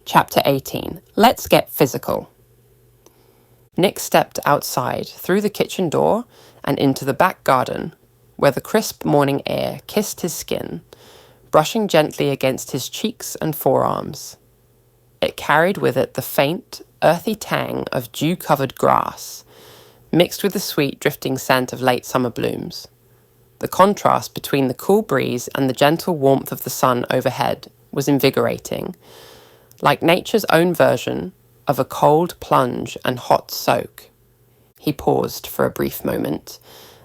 Chapter 18. Let's get physical. Nick stepped outside, through the kitchen door, and into the back garden, where the crisp morning air kissed his skin, brushing gently against his cheeks and forearms. It carried with it the faint, earthy tang of dew-covered grass, mixed with the sweet, drifting scent of late summer blooms. The contrast between the cool breeze and the gentle warmth of the sun overhead was invigorating, like nature's own version of a cold plunge and hot soak. He paused for a brief moment,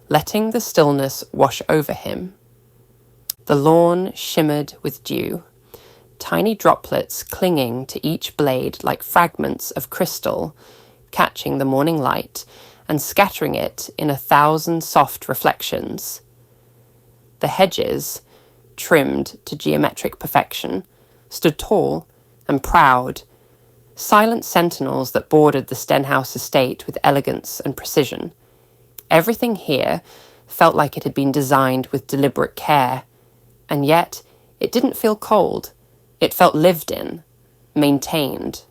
letting the stillness wash over him. The lawn shimmered with dew, tiny droplets clinging to each blade like fragments of crystal, catching the morning light and scattering it in 1,000 soft reflections. The hedges, trimmed to geometric perfection, stood tall and proud, silent sentinels that bordered the Stenhouse estate with elegance and precision. Everything here felt like it had been designed with deliberate care, and yet it didn't feel cold. It felt lived in, maintained,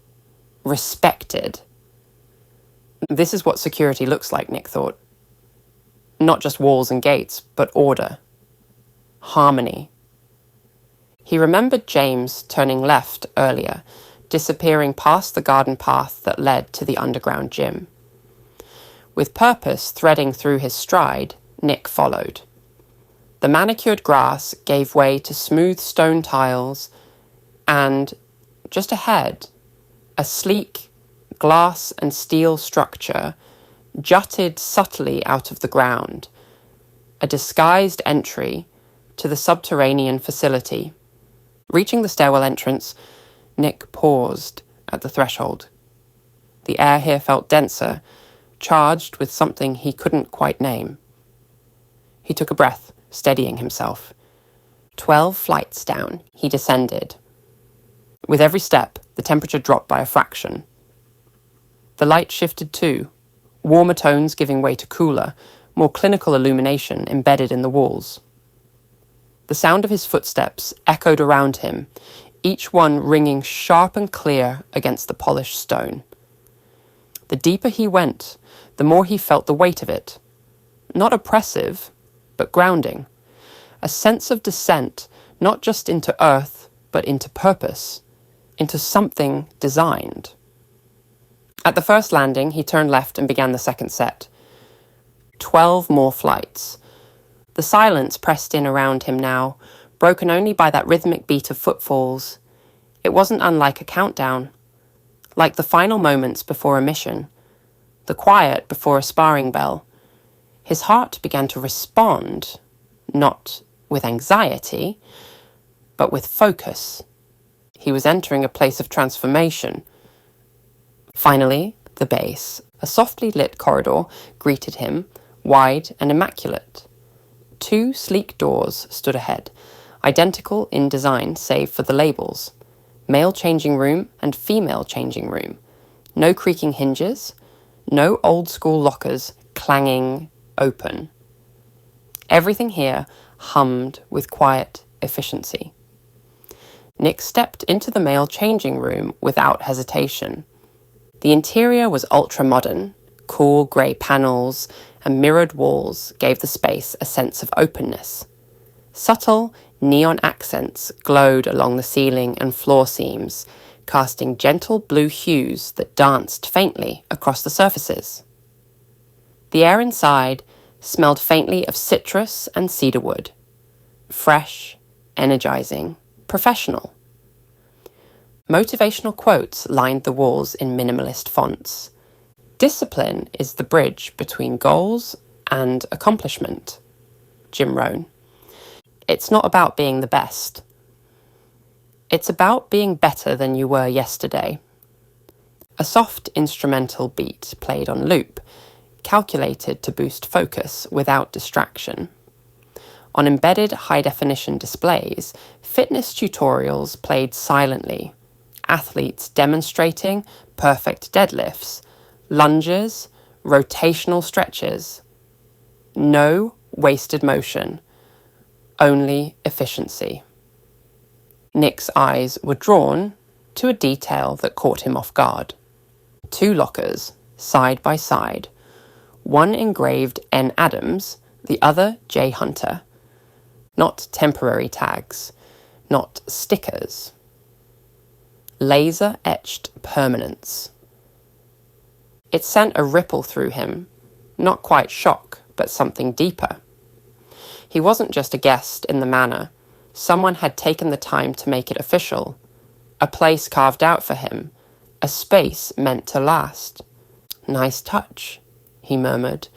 respected. This is what security looks like, Nick thought. Not just walls and gates, but order, harmony. He remembered James turning left earlier, disappearing past the garden path that led to the underground gym. With purpose threading through his stride, Nick followed. The manicured grass gave way to smooth stone tiles, and, just ahead, a sleek glass and steel structure jutted subtly out of the ground, a disguised entry to the subterranean facility. Reaching the stairwell entrance, Nick paused at the threshold. The air here felt denser, charged with something he couldn't quite name. He took a breath, steadying himself. 12 flights down, he descended. With every step, the temperature dropped by a fraction. The light shifted too, warmer tones giving way to cooler, more clinical illumination embedded in the walls. The sound of his footsteps echoed around him, each one ringing sharp and clear against the polished stone. The deeper he went, the more he felt the weight of it. Not oppressive, but grounding. A sense of descent, not just into earth, but into purpose, into something designed. At the first landing, he turned left and began the second set. 12 more flights. The silence pressed in around him now, broken only by that rhythmic beat of footfalls. It wasn't unlike a countdown, like the final moments before a mission, the quiet before a sparring bell. His heart began to respond, not with anxiety, but with focus. He was entering a place of transformation. Finally, the base, a softly lit corridor, greeted him, wide and immaculate. 2 sleek doors stood ahead, identical in design save for the labels. Male changing room and female changing room. No creaking hinges, no old-school lockers clanging open. Everything here hummed with quiet efficiency. Nick stepped into the male changing room without hesitation. The interior was ultra-modern. Cool grey panels and mirrored walls gave the space a sense of openness. Subtle neon accents glowed along the ceiling and floor seams, casting gentle blue hues that danced faintly across the surfaces. The air inside smelled faintly of citrus and cedarwood. Fresh, energizing, professional. Motivational quotes lined the walls in minimalist fonts. Discipline is the bridge between goals and accomplishment. Jim Rohn. It's not about being the best. It's about being better than you were yesterday. A soft instrumental beat played on loop, calculated to boost focus without distraction. On embedded high-definition displays, fitness tutorials played silently. Athletes demonstrating perfect deadlifts, lunges, rotational stretches. No wasted motion, only efficiency. Nick's eyes were drawn, to a detail that caught him off guard. 2 lockers, side by side, one engraved N. Adams, the other J. Hunter. Not temporary tags, not stickers. Laser-etched permanence. It sent a ripple through him, not quite shock, but something deeper. He wasn't just a guest in the manor. Someone had taken the time to make it official. A place carved out for him, a space meant to last. "Nice touch," he murmured,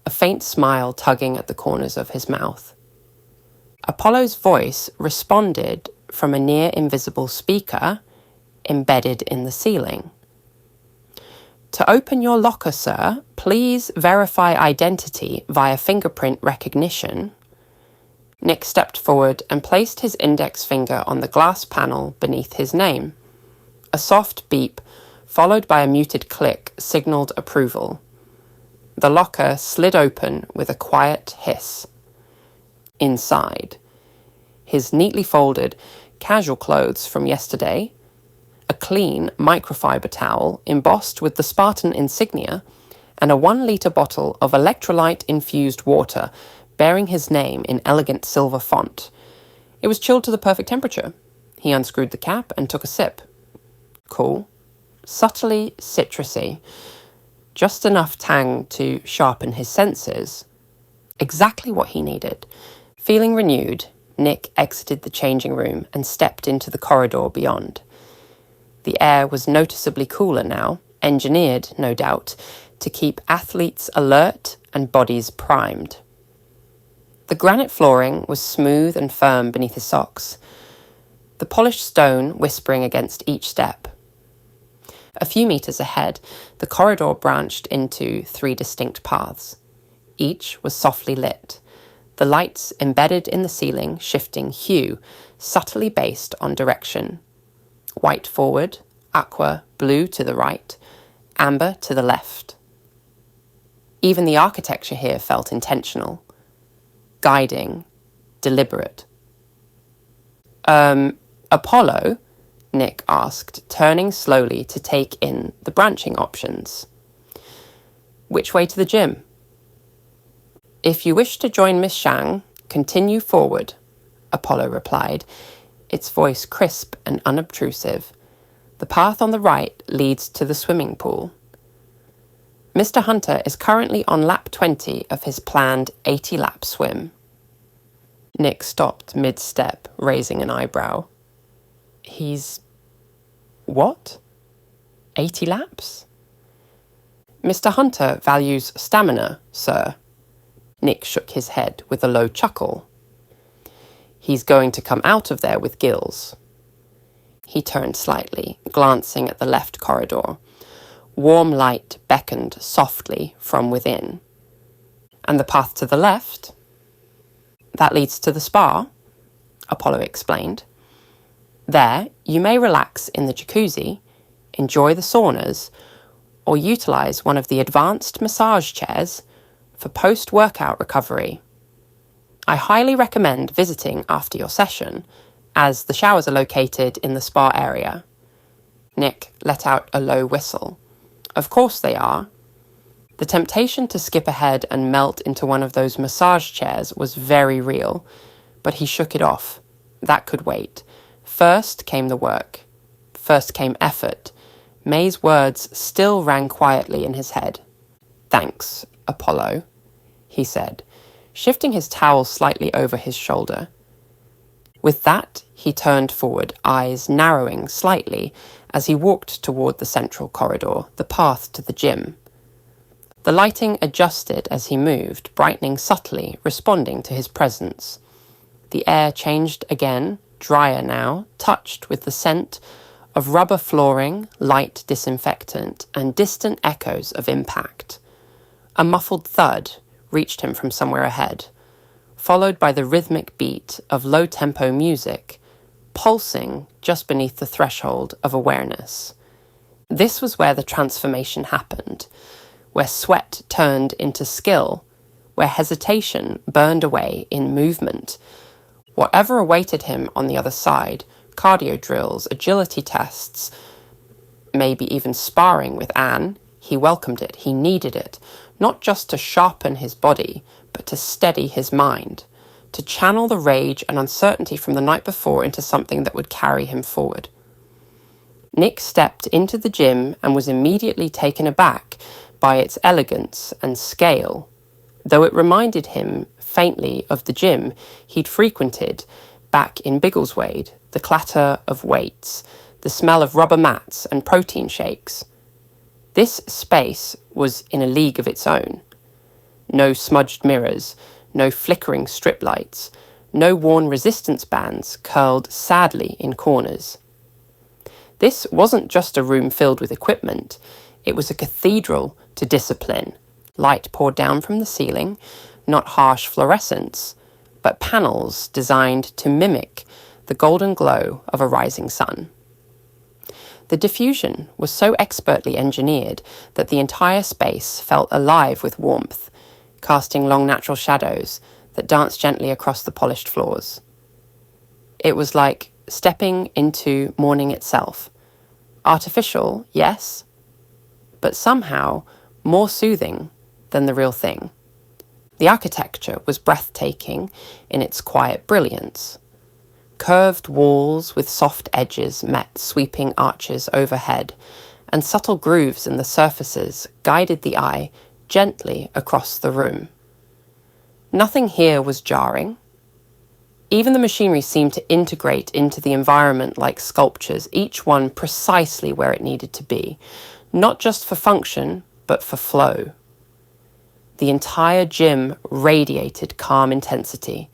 a faint smile tugging at the corners of his mouth. Apollo's voice responded from a near-invisible speaker embedded in the ceiling. "To open your locker, sir, please verify identity via fingerprint recognition." Nick stepped forward and placed his index finger on the glass panel beneath his name. A soft beep, followed by a muted click, signaled approval. The locker slid open with a quiet hiss. Inside, his neatly folded, casual clothes from yesterday, a clean microfiber towel embossed with the Spartan insignia, and a 1-litre bottle of electrolyte-infused water bearing his name in elegant silver font. It was chilled to the perfect temperature. He unscrewed the cap and took a sip. Cool. Subtly citrusy. Just enough tang to sharpen his senses. Exactly what he needed. Feeling renewed, Nick exited the changing room and stepped into the corridor beyond. The air was noticeably cooler now, engineered, no doubt, to keep athletes alert and bodies primed. The granite flooring was smooth and firm beneath his socks, the polished stone whispering against each step. A few meters ahead, the corridor branched into 3 distinct paths. Each was softly lit, the lights embedded in the ceiling shifting hue, subtly based on direction. White forward, aqua, blue to the right, amber to the left. Even the architecture here felt intentional. Guiding, deliberate. Apollo? Nick asked, turning slowly to take in the branching options. "Which way to the gym?" "If you wish to join Miss Shang, continue forward," Apollo replied, its voice crisp and unobtrusive. "The path on the right leads to the swimming pool. Mr. Hunter is currently on lap 20 of his planned 80-lap swim." Nick stopped mid-step, raising an eyebrow. "He's... what? 80 laps?" "Mr. Hunter values stamina, sir." Nick shook his head with a low chuckle. "He's going to come out of there with gills." He turned slightly, glancing at the left corridor. Warm light beckoned softly from within. "And the path to the left?" "That leads to the spa," Apollo explained. "There, you may relax in the jacuzzi, enjoy the saunas, or utilize one of the advanced massage chairs for post-workout recovery. I highly recommend visiting after your session, as the showers are located in the spa area." Nick let out a low whistle. Of course they are. The temptation to skip ahead and melt into one of those massage chairs was very real, but he shook it off. That could wait. First came the work. First came effort. May's words still rang quietly in his head. "Thanks, Apollo," he said, shifting his towel slightly over his shoulder. With that, he turned forward, eyes narrowing slightly as he walked toward the central corridor, the path to the gym. The lighting adjusted as he moved, brightening subtly, responding to his presence. The air changed again, drier now, touched with the scent of rubber flooring, light disinfectant, and distant echoes of impact. A muffled thud reached him from somewhere ahead, followed by the rhythmic beat of low-tempo music, pulsing just beneath the threshold of awareness. This was where the transformation happened, where sweat turned into skill, where hesitation burned away in movement. Whatever awaited him on the other side cardio drills, agility tests, maybe even sparring with Anne, he welcomed it, he needed it, not just to sharpen his body, but to steady his mind, to channel the rage and uncertainty from the night before into something that would carry him forward. Nick stepped into the gym and was immediately taken aback by its elegance and scale, though it reminded him faintly of the gym he'd frequented back in Biggleswade, the clatter of weights, the smell of rubber mats and protein shakes. This space was in a league of its own. No smudged mirrors, no flickering strip lights, no worn resistance bands curled sadly in corners. This wasn't just a room filled with equipment, it was a cathedral to discipline. Light poured down from the ceiling, not harsh fluorescence, but panels designed to mimic the golden glow of a rising sun. The diffusion was so expertly engineered that the entire space felt alive with warmth, casting long natural shadows that danced gently across the polished floors. It was like stepping into morning itself. Artificial, yes, but somehow more soothing than the real thing. The architecture was breathtaking in its quiet brilliance. Curved walls with soft edges met sweeping arches overhead, and subtle grooves in the surfaces guided the eye gently across the room. Nothing here was jarring. Even the machinery seemed to integrate into the environment like sculptures, each one precisely where it needed to be, not just for function, but for flow. The entire gym radiated calm intensity,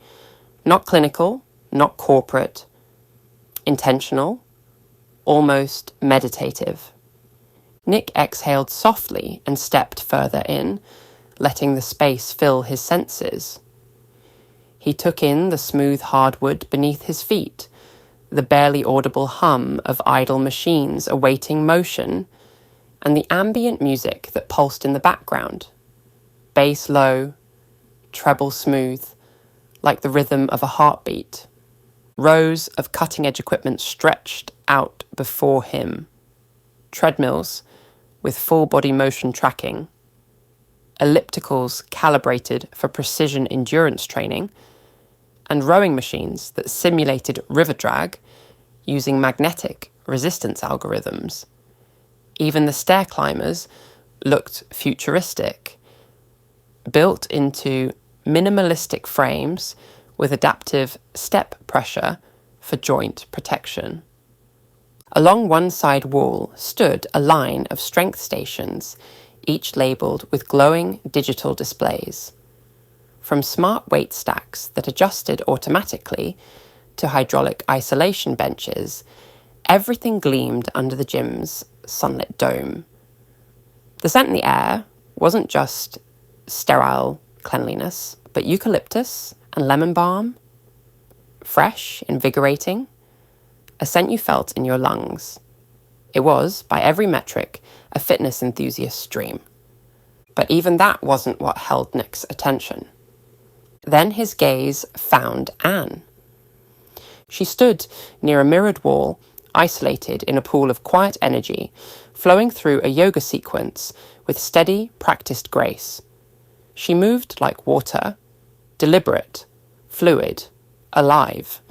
not clinical, not corporate, intentional, almost meditative. Nick exhaled softly and stepped further in, letting the space fill his senses. He took in the smooth hardwood beneath his feet, the barely audible hum of idle machines awaiting motion, and the ambient music that pulsed in the background. Bass low, treble smooth, like the rhythm of a heartbeat. Rows of cutting-edge equipment stretched out before him. Treadmills with full-body motion tracking. Ellipticals calibrated for precision endurance training. And rowing machines that simulated river drag using magnetic resistance algorithms. Even the stair climbers looked futuristic, built into minimalistic frames with adaptive step pressure for joint protection. Along one side wall stood a line of strength stations, each labelled with glowing digital displays. From smart weight stacks that adjusted automatically to hydraulic isolation benches, everything gleamed under the gym's sunlit dome. The scent in the air wasn't just sterile cleanliness, but eucalyptus and lemon balm, fresh, invigorating, a scent you felt in your lungs. It was, by every metric, a fitness enthusiast's dream. But even that wasn't what held Nick's attention. Then his gaze found Anne. She stood near a mirrored wall, isolated in a pool of quiet energy, flowing through a yoga sequence with steady, practiced grace. She moved like water, deliberate, fluid, alive.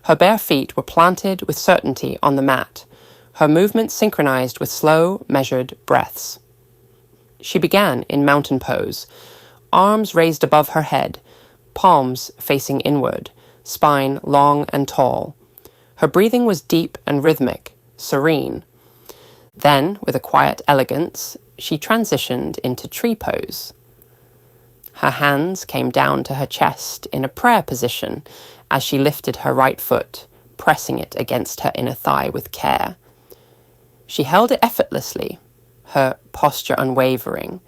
Her bare feet were planted with certainty on the mat, her movements synchronized with slow, measured breaths. She began in mountain pose, arms raised above her head, palms facing inward, spine long and tall. Her breathing was deep and rhythmic, serene. Then, with a quiet elegance, she transitioned into tree pose. Her hands came down to her chest in a prayer position as she lifted her right foot, pressing it against her inner thigh with care. She held it effortlessly, her posture unwavering.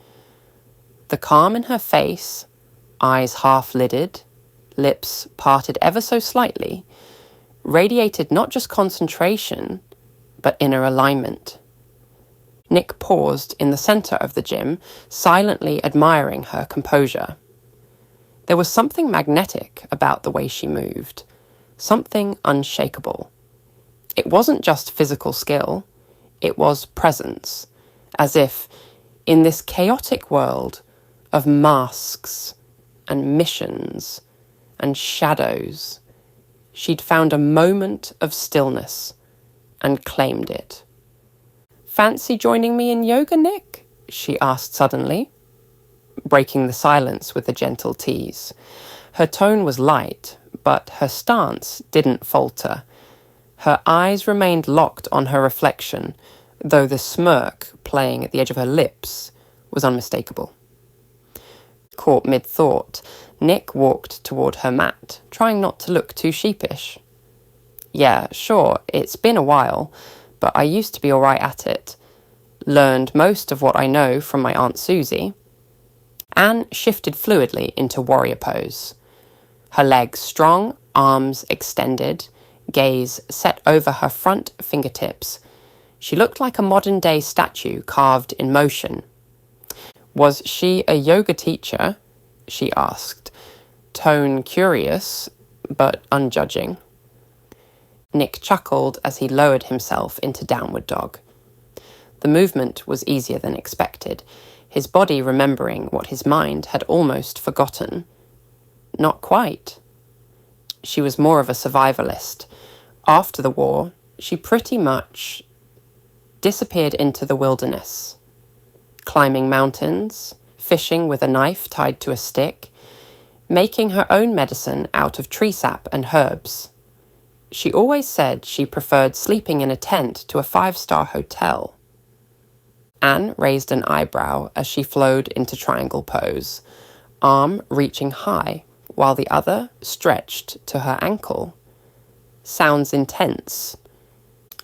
The calm in her face, eyes half-lidded, lips parted ever so slightly, radiated not just concentration, but inner alignment. Nick paused in the centre of the gym, silently admiring her composure. There was something magnetic about the way she moved, something unshakable. It wasn't just physical skill, it was presence, as if in this chaotic world of masks and missions and shadows, she'd found a moment of stillness and claimed it. "Fancy joining me in yoga, Nick?" she asked suddenly, breaking the silence with a gentle tease. Her tone was light, but her stance didn't falter. Her eyes remained locked on her reflection, though the smirk playing at the edge of her lips was unmistakable. Caught mid-thought, Nick walked toward her mat, trying not to look too sheepish. "Yeah, sure, it's been a while, but I used to be all right at it. Learned most of what I know from my Aunt Susie." Anne shifted fluidly into warrior pose. Her legs strong, arms extended, gaze set over her front fingertips. She looked like a modern-day statue carved in motion. "Was she a yoga teacher?" she asked, tone curious but unjudging. Nick chuckled as he lowered himself into downward dog. The movement was easier than expected, his body remembering what his mind had almost forgotten. Not quite. She was more of a survivalist. After the war, she pretty much disappeared into the wilderness, climbing mountains, fishing with a knife tied to a stick, making her own medicine out of tree sap and herbs. She always said she preferred sleeping in a tent to a 5-star hotel. Anne raised an eyebrow as she flowed into triangle pose, arm reaching high while the other stretched to her ankle. "Sounds intense."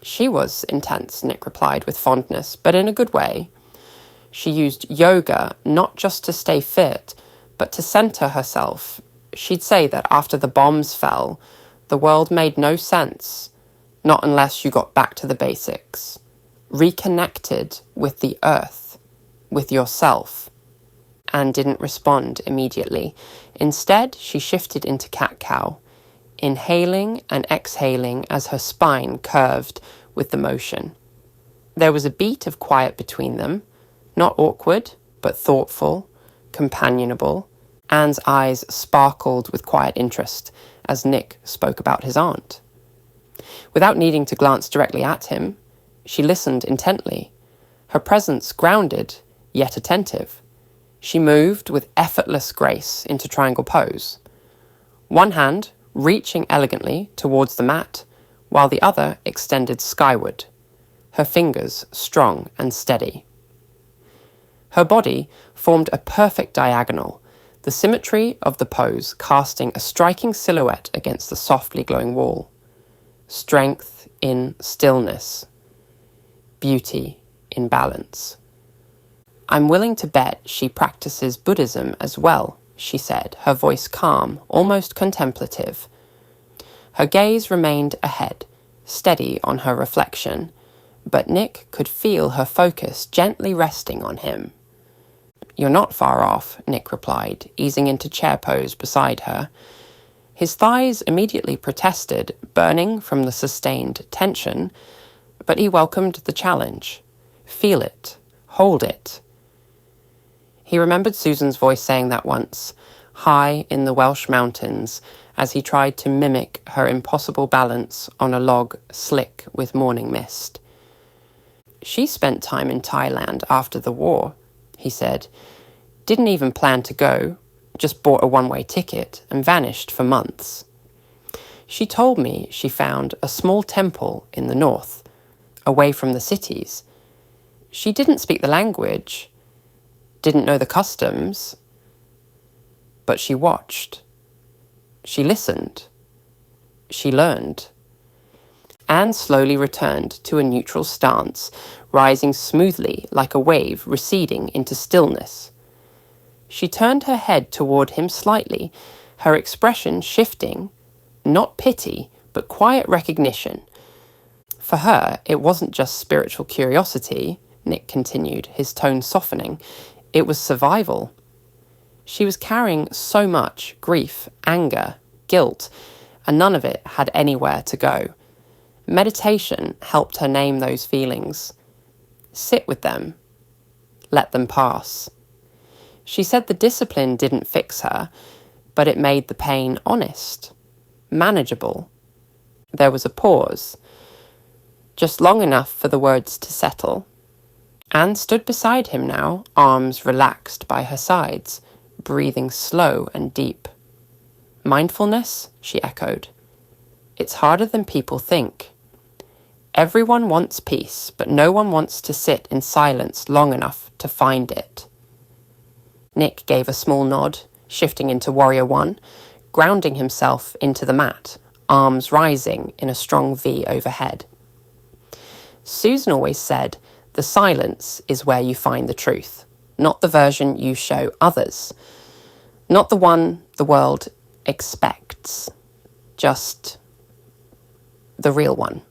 "She was intense," Nick replied with fondness, but in a good way. She used yoga not just to stay fit, but to center herself. She'd say that after the bombs fell, the world made no sense, not unless you got back to the basics. Reconnected with the earth, with yourself. Anne didn't respond immediately. Instead, she shifted into cat-cow, inhaling and exhaling as her spine curved with the motion. There was a beat of quiet between them, not awkward, but thoughtful, companionable. Anne's eyes sparkled with quiet interest as Nick spoke about his aunt. Without needing to glance directly at him, she listened intently, her presence grounded, yet attentive. She moved with effortless grace into triangle pose, one hand reaching elegantly towards the mat, while the other extended skyward, her fingers strong and steady. Her body formed a perfect diagonal, the symmetry of the pose casting a striking silhouette against the softly glowing wall. Strength in stillness. Beauty in balance. "I'm willing to bet she practices Buddhism as well," she said, her voice calm, almost contemplative. Her gaze remained ahead, steady on her reflection, but Nick could feel her focus gently resting on him. "You're not far off," Nick replied, easing into chair pose beside her. His thighs immediately protested, burning from the sustained tension, but he welcomed the challenge. Feel it. Hold it. He remembered Susan's voice saying that once, high in the Welsh mountains, as he tried to mimic her impossible balance on a log slick with morning mist. "She spent time in Thailand after the war," he said. "Didn't even plan to go, just bought a one-way ticket and vanished for months. She told me she found a small temple in the north, away from the cities. She didn't speak the language, didn't know the customs, but she watched. She listened. She learned." Anne slowly returned to a neutral stance, rising smoothly like a wave receding into stillness. She turned her head toward him slightly, her expression shifting, not pity, but quiet recognition. For her, it wasn't just spiritual curiosity, Nick continued, his tone softening. It was survival. She was carrying so much grief, anger, guilt, and none of it had anywhere to go. Meditation helped her name those feelings, sit with them, let them pass. She said the discipline didn't fix her, but it made the pain honest, manageable. There was a pause, just long enough for the words to settle. Anne stood beside him now, arms relaxed by her sides, breathing slow and deep. Mindfulness, she echoed. It's harder than people think. Everyone wants peace, but no one wants to sit in silence long enough to find it. Nick gave a small nod, shifting into Warrior 1, grounding himself into the mat, arms rising in a strong V overhead. Susan always said, the silence is where you find the truth, not the version you show others, not the one the world expects, just the real one.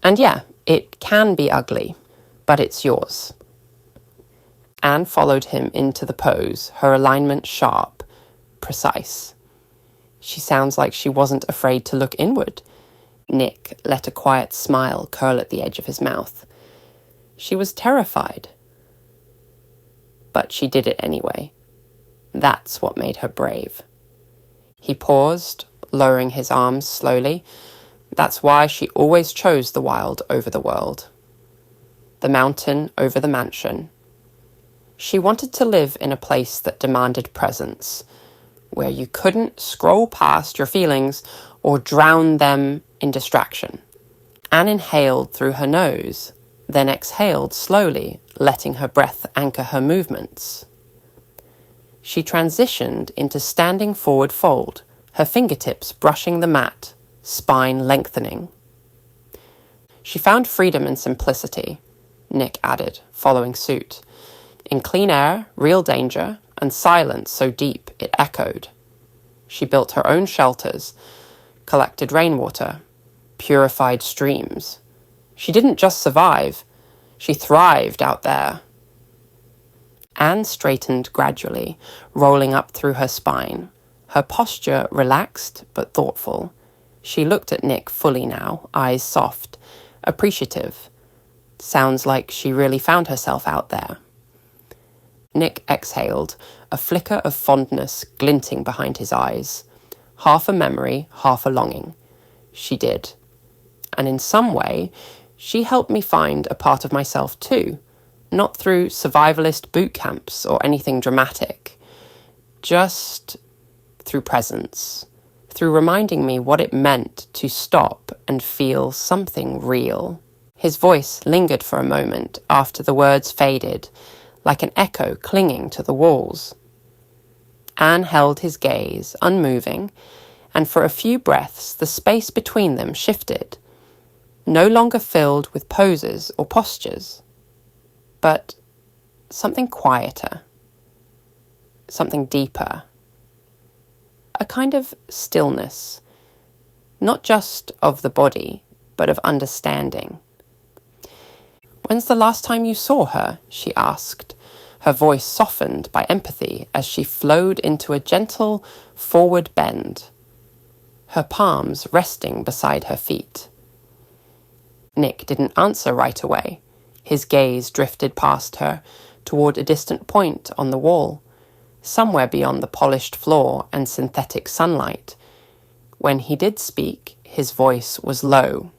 And yeah, it can be ugly, but it's yours. Anne followed him into the pose, her alignment sharp, precise. She sounds like she wasn't afraid to look inward. Nick let a quiet smile curl at the edge of his mouth. She was terrified. But she did it anyway. That's what made her brave. He paused, lowering his arms slowly. That's why she always chose the wild over the world. The mountain over the mansion. She wanted to live in a place that demanded presence, where you couldn't scroll past your feelings or drown them in distraction. Anne inhaled through her nose, then exhaled slowly, letting her breath anchor her movements. She transitioned into standing forward fold, her fingertips brushing the mat, spine lengthening. She found freedom in simplicity, Nick added, following suit. In clean air, real danger, and silence so deep it echoed. She built her own shelters, collected rainwater, purified streams. She didn't just survive, she thrived out there. Anne straightened gradually, rolling up through her spine, her posture relaxed but thoughtful. She looked at Nick fully now, eyes soft, appreciative. Sounds like she really found herself out there. Nick exhaled, a flicker of fondness glinting behind his eyes. Half a memory, half a longing. She did. And in some way, she helped me find a part of myself too, not through survivalist boot camps or anything dramatic, just through presence, through reminding me what it meant to stop and feel something real. His voice lingered for a moment after the words faded, like an echo clinging to the walls. Anne held his gaze, unmoving, and for a few breaths the space between them shifted, no longer filled with poses or postures, but something quieter, something deeper, a kind of stillness, not just of the body, but of understanding. "When's the last time you saw her?" she asked, her voice softened by empathy as she flowed into a gentle forward bend, her palms resting beside her feet. Nick didn't answer right away. His gaze drifted past her, toward a distant point on the wall, somewhere beyond the polished floor and synthetic sunlight. When he did speak, his voice was low,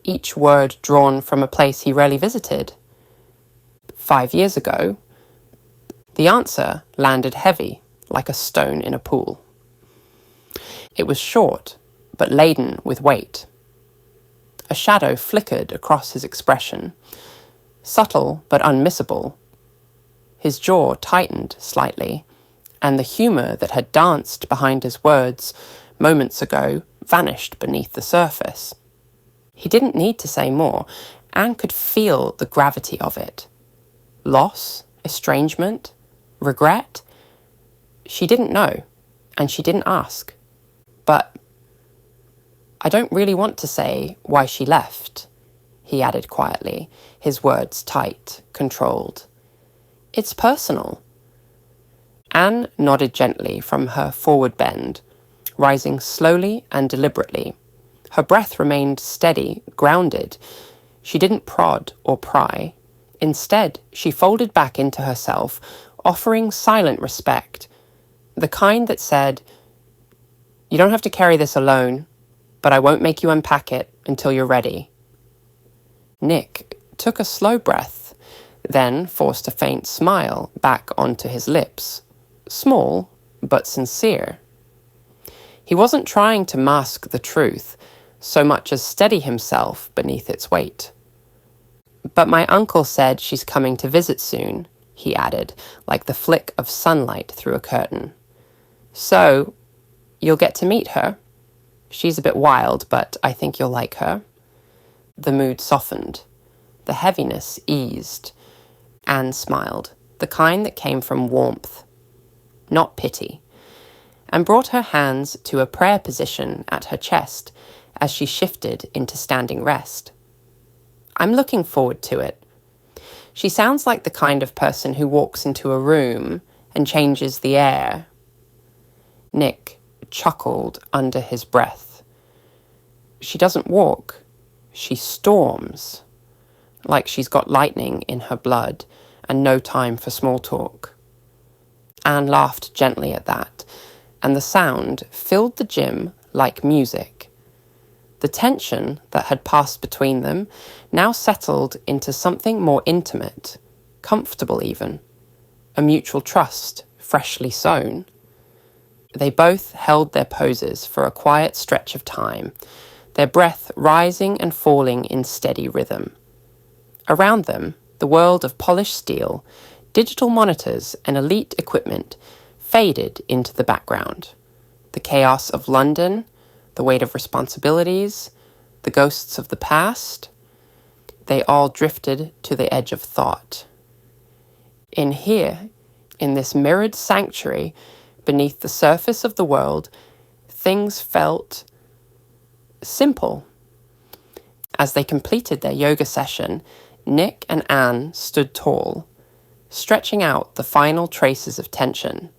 each word drawn from a place he rarely visited. 5 years ago. The answer landed heavy, like a stone in a pool. It was short, but laden with weight. A shadow flickered across his expression, subtle but unmissable. His jaw tightened slightly, and the humour that had danced behind his words moments ago vanished beneath the surface. He didn't need to say more. Anne could feel the gravity of it. Loss, estrangement, regret? She didn't know, and she didn't ask. But I don't really want to say why she left, he added quietly, his words tight, controlled. It's personal. Anne nodded gently from her forward bend, rising slowly and deliberately, Her breath remained steady, grounded. She didn't prod or pry. Instead, she folded back into herself, offering silent respect, the kind that said, "You don't have to carry this alone, but I won't make you unpack it until you're ready." Nick took a slow breath, then forced a faint smile back onto his lips, small but sincere. He wasn't trying to mask the truth so much as steady himself beneath its weight. "But my uncle said she's coming to visit soon," he added, like the flick of sunlight through a curtain. "So, you'll get to meet her. She's a bit wild, but I think you'll like her." The mood softened. The heaviness eased. Anne smiled, the kind that came from warmth, not pity, and brought her hands to a prayer position at her chest as she shifted into standing rest. "I'm looking forward to it. She sounds like the kind of person who walks into a room and changes the air." Nick chuckled under his breath. "She doesn't walk. She storms. Like she's got lightning in her blood and no time for small talk." Anne laughed gently at that, and the sound filled the gym like music. The tension that had passed between them now settled into something more intimate, comfortable even, a mutual trust freshly sown. They both held their poses for a quiet stretch of time, their breath rising and falling in steady rhythm. Around them, the world of polished steel, digital monitors, and elite equipment faded into the background. The chaos of London, the weight of responsibilities, the ghosts of the past, they all drifted to the edge of thought. In here, in this mirrored sanctuary, beneath the surface of the world, things felt simple. As they completed their yoga session, Nick and Anne stood tall, stretching out the final traces of tension.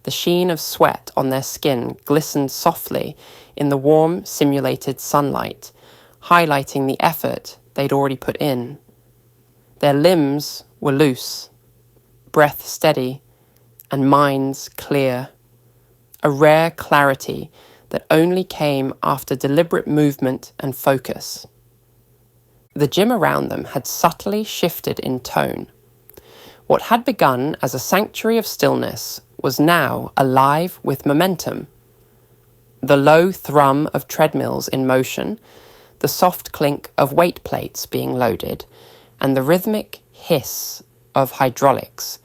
The sheen of sweat on their skin glistened softly in the warm, simulated sunlight, highlighting the effort they'd already put in. Their limbs were loose, breath steady, and minds clear. A rare clarity that only came after deliberate movement and focus. The gym around them had subtly shifted in tone. What had begun as a sanctuary of stillness was now alive with momentum. The low thrum of treadmills in motion, the soft clink of weight plates being loaded, and the rhythmic hiss of hydraulics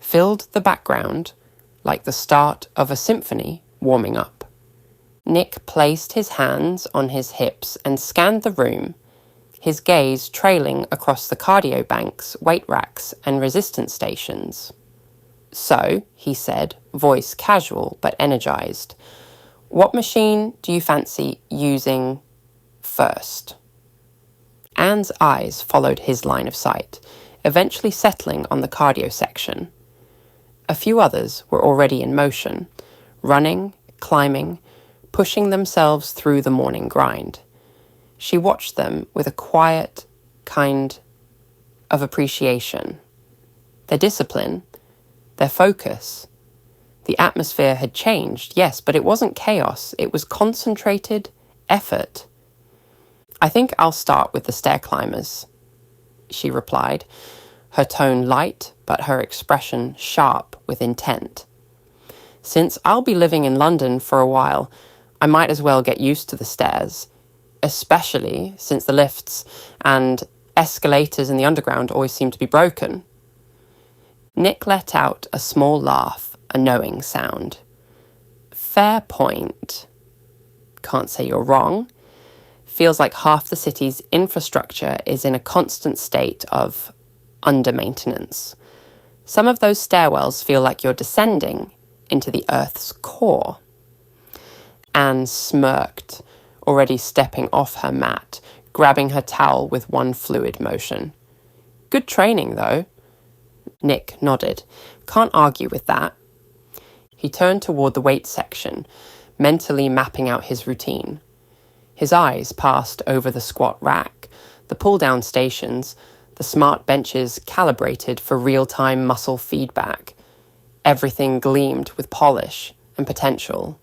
filled the background like the start of a symphony warming up. Nick placed his hands on his hips and scanned the room, his gaze trailing across the cardio banks, weight racks, and resistance stations. "So," he said, voice casual but energized, "what machine do you fancy using first?" Anne's eyes followed his line of sight, eventually settling on the cardio section. A few others were already in motion, running, climbing, pushing themselves through the morning grind. She watched them with a quiet kind of appreciation. Their discipline, their focus. The atmosphere had changed, yes, but it wasn't chaos. It was concentrated effort. "I think I'll start with the stair climbers," she replied, her tone light but her expression sharp with intent. "Since I'll be living in London for a while, I might as well get used to the stairs, especially since the lifts and escalators in the underground always seem to be broken." Nick let out a small laugh, a knowing sound. "Fair point. Can't say you're wrong. Feels like half the city's infrastructure is in a constant state of under-maintenance. Some of those stairwells feel like you're descending into the Earth's core." Anne smirked, already stepping off her mat, grabbing her towel with one fluid motion. "Good training, though." Nick nodded. "Can't argue with that." He turned toward the weight section, mentally mapping out his routine. His eyes passed over the squat rack, the pull-down stations, the smart benches calibrated for real-time muscle feedback. Everything gleamed with polish and potential.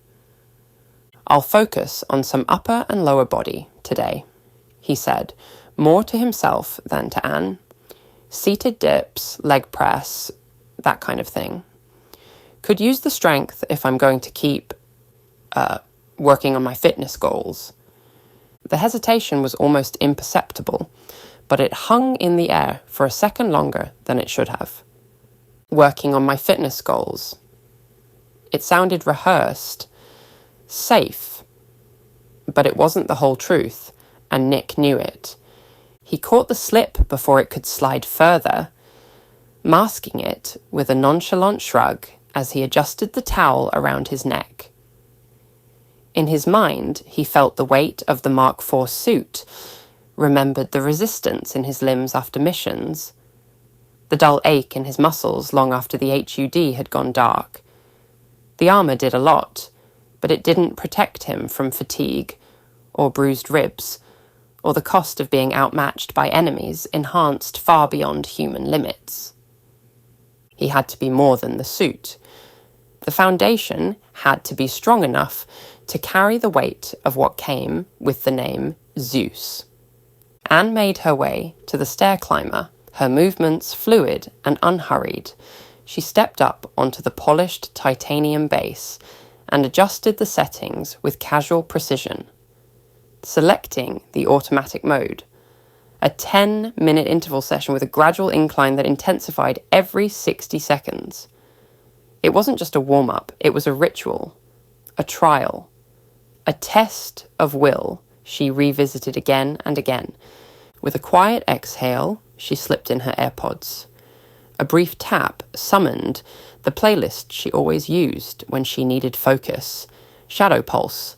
"I'll focus on some upper and lower body today," he said, more to himself than to Anne. "Seated dips, leg press, that kind of thing. Could use the strength if I'm going to keep working on my fitness goals." The hesitation was almost imperceptible, but it hung in the air for a second longer than it should have. Working on my fitness goals. It sounded rehearsed, safe, but it wasn't the whole truth, and Nick knew it. He caught the slip before it could slide further, masking it with a nonchalant shrug as he adjusted the towel around his neck. In his mind, he felt the weight of the Mark IV suit, remembered the resistance in his limbs after missions, the dull ache in his muscles long after the HUD had gone dark. The armour did a lot, but it didn't protect him from fatigue, or bruised ribs, or the cost of being outmatched by enemies enhanced far beyond human limits. He had to be more than the suit. The foundation had to be strong enough to carry the weight of what came with the name Zeus. Anne made her way to the stair climber, her movements fluid and unhurried. She stepped up onto the polished titanium base and adjusted the settings with casual precision, selecting the automatic mode. A 10-minute interval session with a gradual incline that intensified every 60 seconds. It wasn't just a warm-up, it was a ritual, a trial, a test of will she revisited again and again. With a quiet exhale, she slipped in her AirPods. A brief tap summoned the playlist she always used when she needed focus. Shadow Pulse,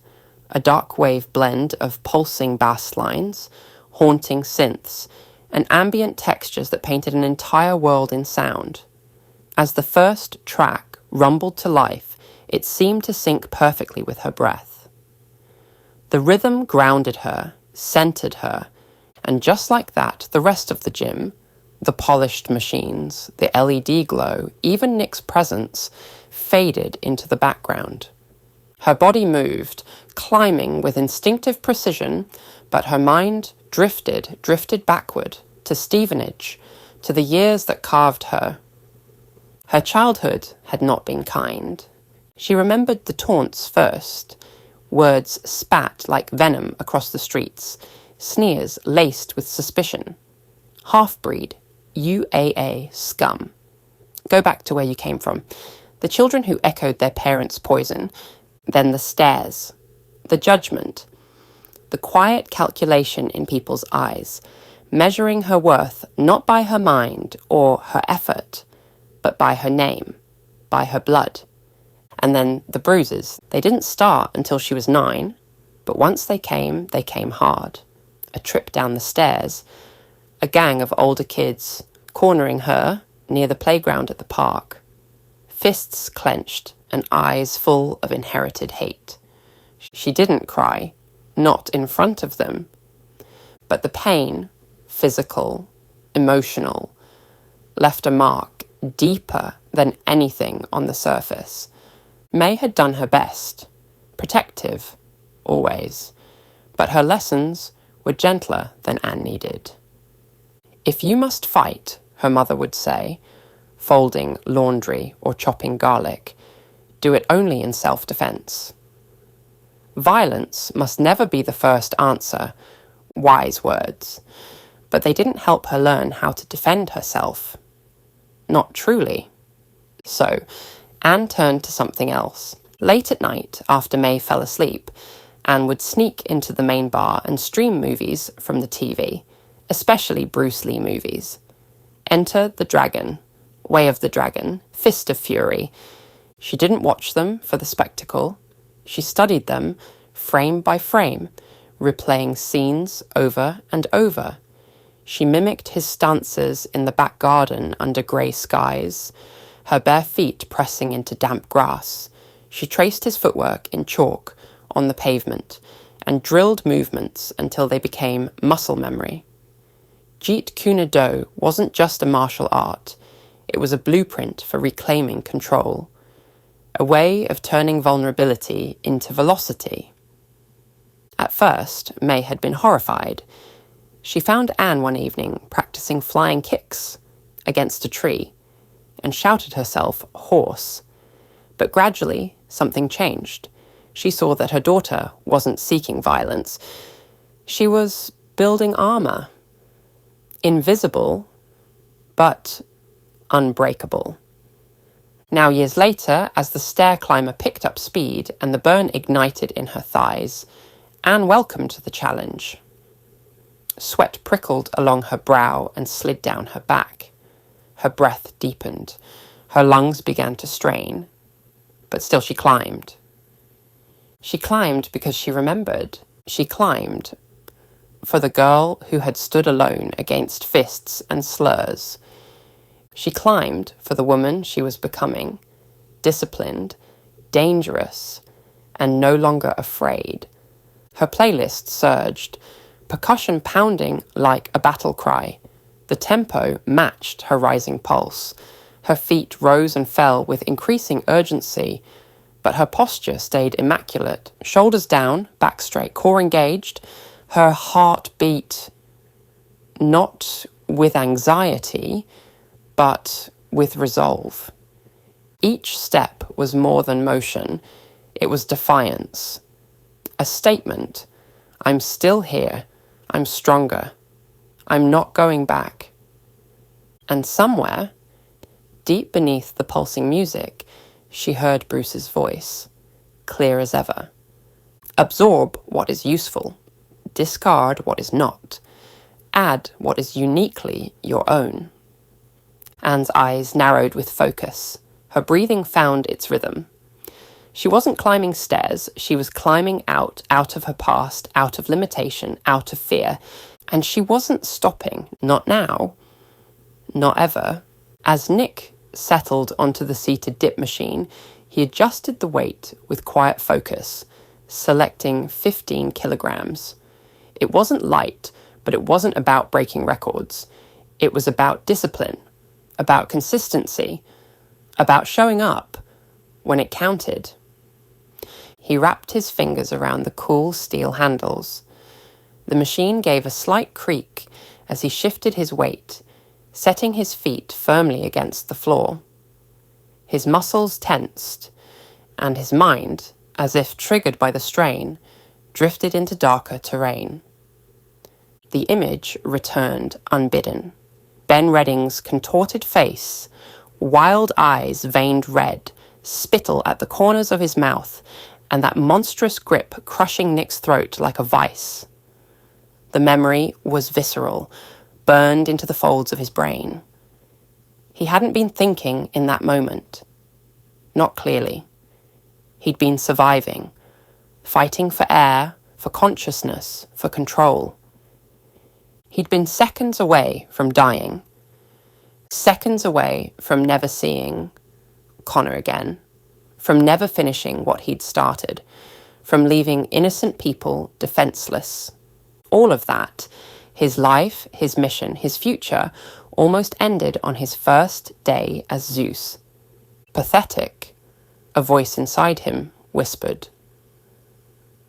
a dark wave blend of pulsing bass lines, haunting synths, and ambient textures that painted an entire world in sound. As the first track rumbled to life, it seemed to sync perfectly with her breath. The rhythm grounded her, centered her, and just like that, the rest of the gym, the polished machines, the LED glow, even Nick's presence, faded into the background. Her body moved, climbing with instinctive precision, but her mind drifted backward, to Stevenage, to the years that carved her. Her childhood had not been kind. She remembered the taunts first, words spat like venom across the streets, sneers laced with suspicion. Half-breed, UAA scum. Go back to where you came from. The children who echoed their parents' poison, then the stares, the judgment, the quiet calculation in people's eyes, measuring her worth not by her mind or her effort, but by her name, by her blood. And then the bruises. They didn't start until she was 9, but once they came hard. A trip down the stairs, a gang of older kids cornering her near the playground at the park, fists clenched and eyes full of inherited hate. She didn't cry, not in front of them, but the pain, physical, emotional, left a mark deeper than anything on the surface. May had done her best, protective, always, but her lessons were gentler than Anne needed. "If you must fight," her mother would say, folding laundry or chopping garlic, "do it only in self-defense. Violence must never be the first answer," wise words, but they didn't help her learn how to defend herself. Not truly. So, Anne turned to something else. Late at night, after May fell asleep, Anne would sneak into the main bar and stream movies from the TV, especially Bruce Lee movies. Enter the Dragon, Way of the Dragon, Fist of Fury. She didn't watch them for the spectacle. She studied them, frame by frame, replaying scenes over and over. She mimicked his stances in the back garden under grey skies, her bare feet pressing into damp grass. She traced his footwork in chalk on the pavement, and drilled movements until they became muscle memory. Jeet Kune Do wasn't just a martial art, it was a blueprint for reclaiming control, a way of turning vulnerability into velocity. At first, May had been horrified. She found Anne one evening practicing flying kicks against a tree and shouted herself hoarse. But gradually, something changed. She saw that her daughter wasn't seeking violence. She was building armor. Invisible, but unbreakable. Now, years later, as the stair climber picked up speed and the burn ignited in her thighs, Anne welcomed the challenge. Sweat prickled along her brow and slid down her back. Her breath deepened. Her lungs began to strain. But still she climbed. She climbed because she remembered. She climbed for the girl who had stood alone against fists and slurs. She climbed for the woman she was becoming, disciplined, dangerous, and no longer afraid. Her playlist surged, percussion pounding like a battle cry. The tempo matched her rising pulse. Her feet rose and fell with increasing urgency, but her posture stayed immaculate. Shoulders down, back straight, core engaged. Her heart beat not with anxiety, but with resolve. Each step was more than motion. It was defiance. A statement. I'm still here. I'm stronger. I'm not going back. And somewhere, deep beneath the pulsing music, she heard Bruce's voice, clear as ever. Absorb what is useful. Discard what is not. Add what is uniquely your own. Anne's eyes narrowed with focus. Her breathing found its rhythm. She wasn't climbing stairs, she was climbing out of her past, out of limitation, out of fear. And she wasn't stopping. Not now. Not ever. As Nick settled onto the seated dip machine, he adjusted the weight with quiet focus, selecting 15 kilograms. It wasn't light, but it wasn't about breaking records. It was about discipline, about consistency, about showing up when it counted. He wrapped his fingers around the cool steel handles. The machine gave a slight creak as he shifted his weight, setting his feet firmly against the floor. His muscles tensed, and his mind, as if triggered by the strain, drifted into darker terrain. The image returned unbidden. Ben Redding's contorted face, wild eyes veined red, spittle at the corners of his mouth, and that monstrous grip crushing Nick's throat like a vice. The memory was visceral, burned into the folds of his brain. He hadn't been thinking in that moment. Not clearly. He'd been surviving, fighting for air, for consciousness, for control. He'd been seconds away from dying, seconds away from never seeing Connor again, from never finishing what he'd started, from leaving innocent people defenseless. All of that, his life, his mission, his future, almost ended on his first day as Zeus. Pathetic, a voice inside him whispered.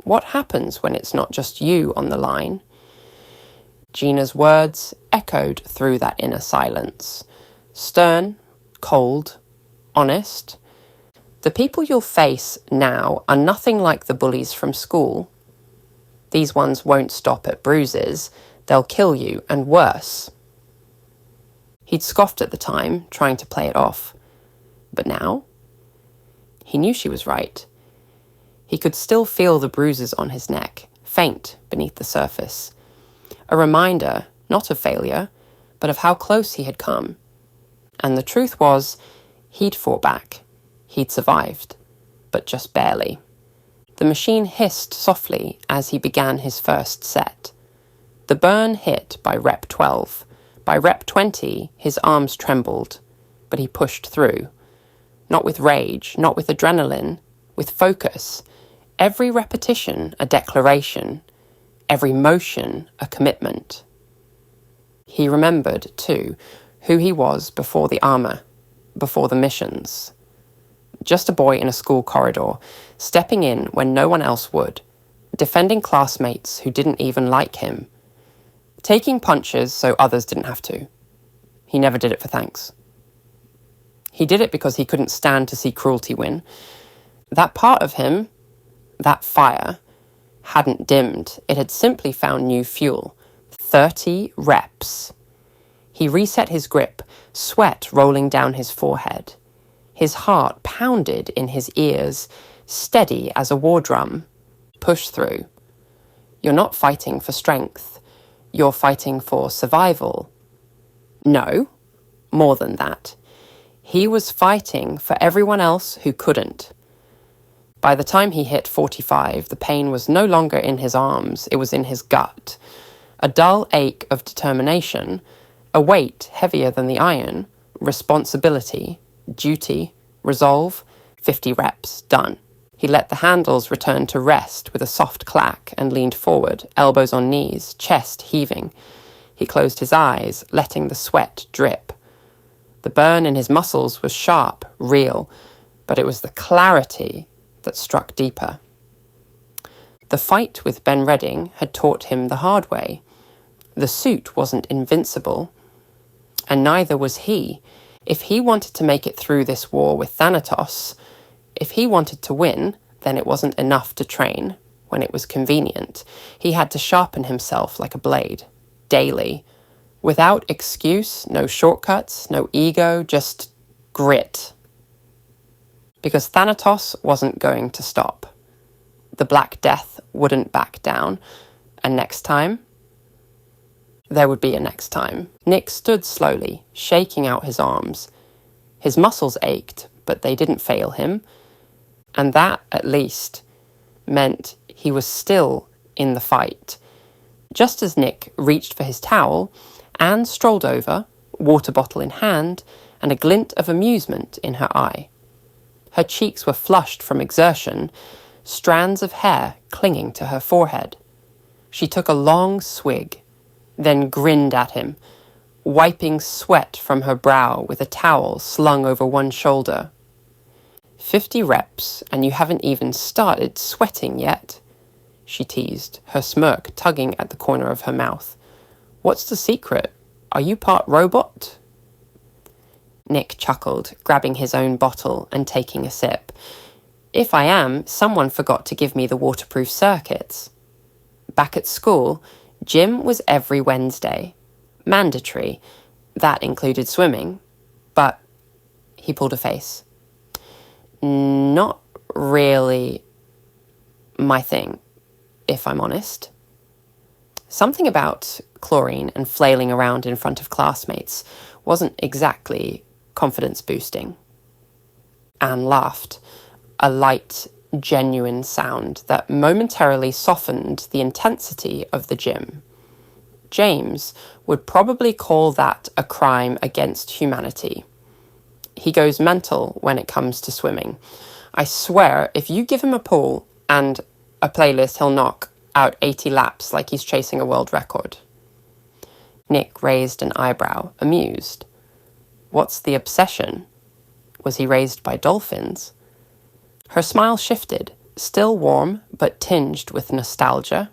What happens when it's not just you on the line? Gina's words echoed through that inner silence. Stern, cold, honest. The people you'll face now are nothing like the bullies from school. These ones won't stop at bruises. They'll kill you, and worse. He'd scoffed at the time, trying to play it off. But now? He knew she was right. He could still feel the bruises on his neck, faint beneath the surface. A reminder, not of failure, but of how close he had come. And the truth was, he'd fought back. He'd survived, but just barely. The machine hissed softly as he began his first set. The burn hit by rep 12. By rep 20, his arms trembled, but he pushed through. Not with rage, not with adrenaline, with focus. Every repetition a declaration, every motion a commitment. He remembered, too, who he was before the armour, before the missions. Just a boy in a school corridor, stepping in when no one else would, defending classmates who didn't even like him, taking punches so others didn't have to. He never did it for thanks. He did it because he couldn't stand to see cruelty win. That part of him, that fire, hadn't dimmed. It had simply found new fuel. 30 reps. He reset his grip, sweat rolling down his forehead. His heart pounded in his ears, steady as a war drum. Push through. You're not fighting for strength. You're fighting for survival. No, more than that. He was fighting for everyone else who couldn't. By the time he hit 45, the pain was no longer in his arms, it was in his gut. A dull ache of determination, a weight heavier than the iron, responsibility, duty, resolve, 50 reps, done. He let the handles return to rest with a soft clack and leaned forward, elbows on knees, chest heaving. He closed his eyes, letting the sweat drip. The burn in his muscles was sharp, real, but it was the clarity that struck deeper. The fight with Ben Redding had taught him the hard way. The suit wasn't invincible, and neither was he. If he wanted to make it through this war with Thanatos, if he wanted to win, then it wasn't enough to train when it was convenient. He had to sharpen himself like a blade, daily. Without excuse, no shortcuts, no ego, just grit. Because Thanatos wasn't going to stop. The Black Death wouldn't back down. And next time? There would be a next time. Nick stood slowly, shaking out his arms. His muscles ached, but they didn't fail him. And that, at least, meant he was still in the fight. Just as Nick reached for his towel, Anne strolled over, water bottle in hand, and a glint of amusement in her eye. Her cheeks were flushed from exertion, strands of hair clinging to her forehead. She took a long swig, then grinned at him, wiping sweat from her brow with a towel slung over one shoulder. 50 reps, and you haven't even started sweating yet, she teased, her smirk tugging at the corner of her mouth. What's the secret? Are you part robot? Nick chuckled, grabbing his own bottle and taking a sip. If I am, someone forgot to give me the waterproof circuits. Back at school, gym was every Wednesday. Mandatory. That included swimming. But he pulled a face. Not really my thing, if I'm honest. Something about chlorine and flailing around in front of classmates wasn't exactly confidence-boosting. Anne laughed, a light, genuine sound that momentarily softened the intensity of the gym. James would probably call that a crime against humanity. He goes mental when it comes to swimming. I swear, if you give him a pool and a playlist, he'll knock out 80 laps like he's chasing a world record. Nick raised an eyebrow, amused. What's the obsession? Was he raised by dolphins? Her smile shifted, still warm but tinged with nostalgia.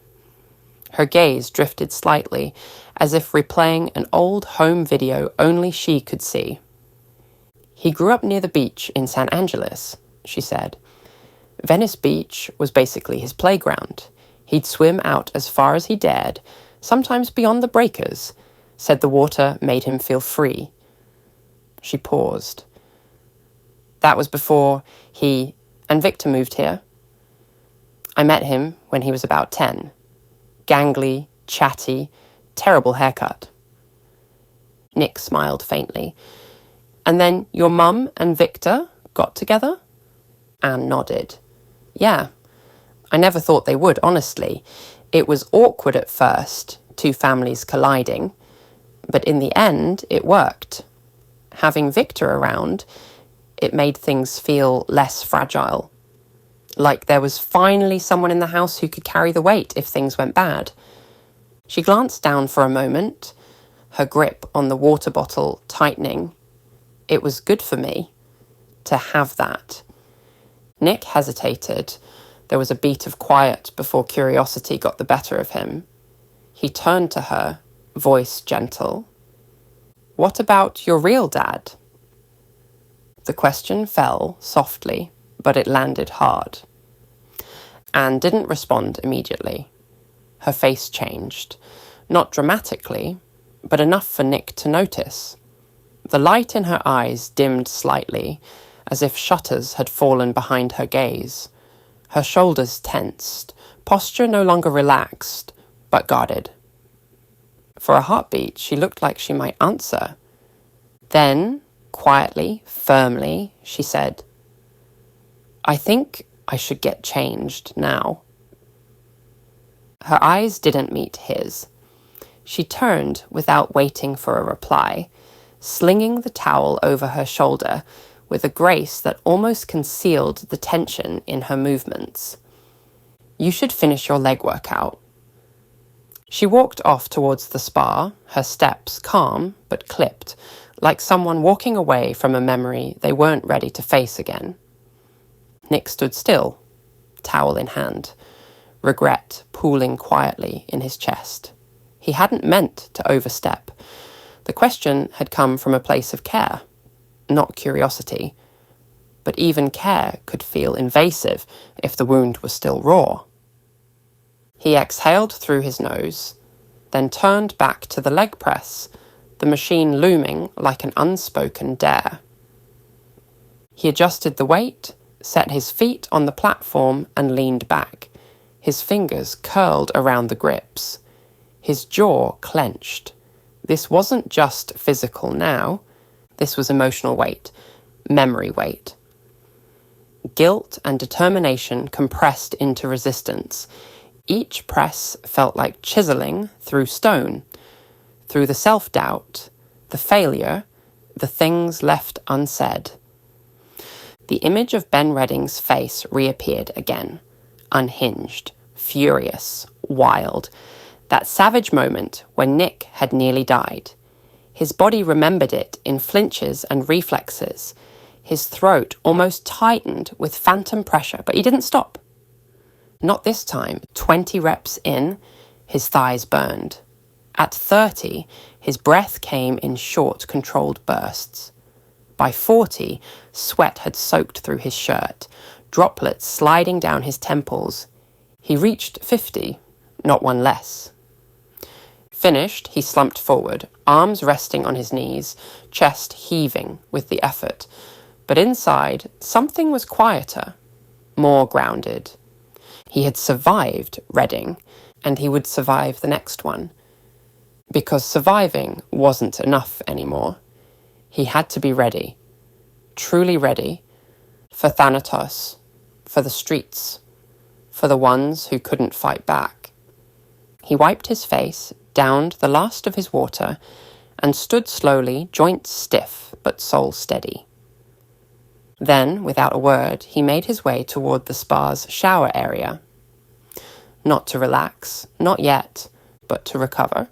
Her gaze drifted slightly, as if replaying an old home video only she could see. He grew up near the beach in San Angeles, she said. Venice Beach was basically his playground. He'd swim out as far as he dared, sometimes beyond the breakers, said the water made him feel free. She paused. That was before he and Victor moved here. I met him when he was about 10. Gangly, chatty, terrible haircut. Nick smiled faintly. And then your mum and Victor got together? Anne nodded. Yeah. I never thought they would, honestly. It was awkward at first, two families colliding, but in the end, it worked. Having Victor around, it made things feel less fragile. like there was finally someone in the house who could carry the weight if things went bad. She glanced down for a moment, her grip on the water bottle tightening. It was good for me to have that. Nick hesitated. There was a beat of quiet before curiosity got the better of him. He turned to her, voice gentle. "What about your real dad?" The question fell softly, but it landed hard. Anne didn't respond immediately. Her face changed, not dramatically, but enough for Nick to notice. The light in her eyes dimmed slightly, as if shutters had fallen behind her gaze. Her shoulders tensed, posture no longer relaxed, but guarded. For a heartbeat, she looked like she might answer. Then, quietly, firmly, she said, "I think I should get changed now." Her eyes didn't meet his. She turned without waiting for a reply, slinging the towel over her shoulder with a grace that almost concealed the tension in her movements. "You should finish your leg workout." She walked off towards the spa, her steps calm but clipped, like someone walking away from a memory they weren't ready to face again. Nick stood still, towel in hand, regret pooling quietly in his chest. He hadn't meant to overstep. The question had come from a place of care, not curiosity. But even care could feel invasive if the wound was still raw. He exhaled through his nose, then turned back to the leg press, the machine looming like an unspoken dare. He adjusted the weight, set his feet on the platform and leaned back, his fingers curled around the grips. His jaw clenched. This wasn't just physical now. This was emotional weight, memory weight. Guilt and determination compressed into resistance. Each press felt like chiseling through stone, through the self-doubt, the failure, the things left unsaid. The image of Ben Redding's face reappeared again, unhinged, furious, wild. That savage moment when Nick had nearly died. His body remembered it in flinches and reflexes. His throat almost tightened with phantom pressure, but he didn't stop. Not this time. 20 reps in, his thighs burned. At 30, his breath came in short, controlled bursts. By 40, sweat had soaked through his shirt, droplets sliding down his temples. He reached 50, not one less. Finished, he slumped forward, arms resting on his knees, chest heaving with the effort. But inside, something was quieter, more grounded. He had survived Redding, and he would survive the next one. Because surviving wasn't enough anymore. He had to be ready, truly ready, for Thanatos, for the streets, for the ones who couldn't fight back. He wiped his face, downed the last of his water, and stood slowly, joints stiff but soul steady. Then, without a word, he made his way toward the spa's shower area. Not to relax, not yet, but to recover,